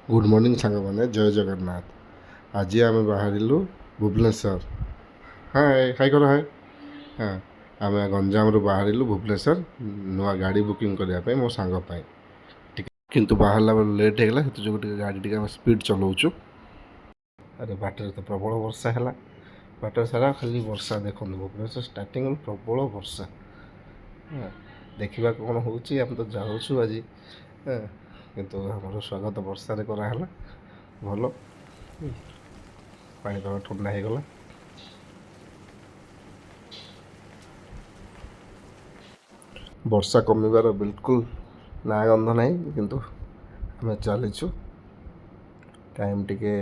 Good morning सांगमाने जय जगन्नाथ। आज आम बाहर भुवनेश्वर। हाय हाय कर हाय। हाँ आम गंजाम बाहर भुवनेश्वर नुआ गाड़ी बुकिंग करने मो सांगपाई किंतु बाहर बेल लेट होगा जो गाड़ी टी स्पीड चलाऊँ। अरे बाटर तो प्रबल वर्षा है बाटर सारा खाली वर्षा देखो भुवनेश्वर स्टार्टिंग प्रबल वर्षा। हाँ देखा कौन हो तो जाऊँ आज किंतु आम स्वागत वर्षा कराला भल पाणीपाग ठंडा हो गला। वर्षा कमिबार बिल्कुल ना गंध ना किंतु आम चलीचु टाइम टिके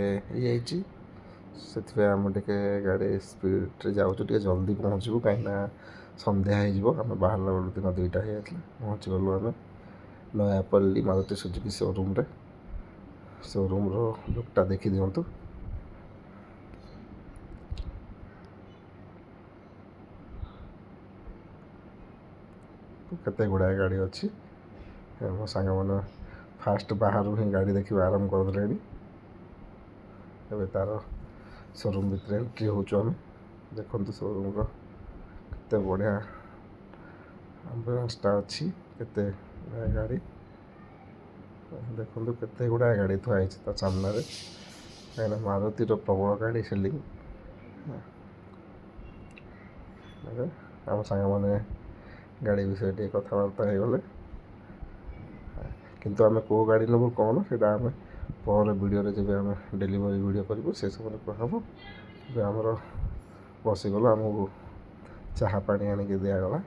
से आम टे गाड़ी स्पीड जाऊँ जल्दी पहुँचू कहीं सन्ध्या हो बाहर बेलू दिन 2टा हो पहुँची गलु आम नयापल्ली मारुति सुजुकी शोरूम लुकटा देखी दिंतु। केते गुड़ाए गाड़ी अच्छी मो सांग मैंने फास्ट बाहर ही गाड़ी देखा आरंभ करदे। एवं तार शोरूम भितर एंट्री होमें देखु शोरूम केते बढ़िया आम्बुलांसटा अच्छी केते गाड़ी देखो केते गुड़ाए गाड़ी थुआई सामने कहीं मारुतिर प्रबल गाड़ी सेलिंग। आम सांग मैंने गाड़ी विषय कथबार्ता हो गले किंतु आम कौ गाड़ी नबू कौन से आम पर वीडियो जब आम डेलीवरी वीडियो करूँ से सब कहब। आमर बसीगलु आमको चाहा पानी आनिक दिगला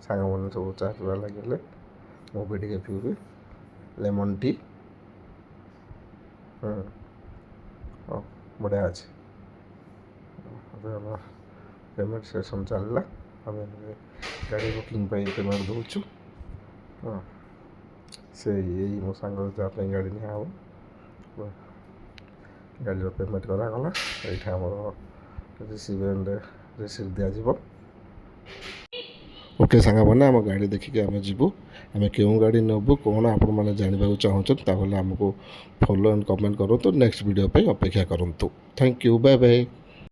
सांग मैंने सब चाह पीवा लगे मु भी टे पीबी लेमन टी। बढ़िया अच्छे पेमेंट सेसन चलला आम गाड़ी बुकिंग पेमेंट दूचु। हाँ से यही मो सांग जहाँ गाड़ी निया गाड़ी पेमेंट करागला ये आमर रिसीव दिज्व। ओके सांग मैंने आम गाड़ी देखिए आम जीवु आम क्यों गाड़ी नबू कौन आपण मैंने जानवा चाहूँ आमको फॉलो एंड कमेंट करूँ नेक्स्ट वीडियो पे अपेक्षा करूँ। Thank you bye bye.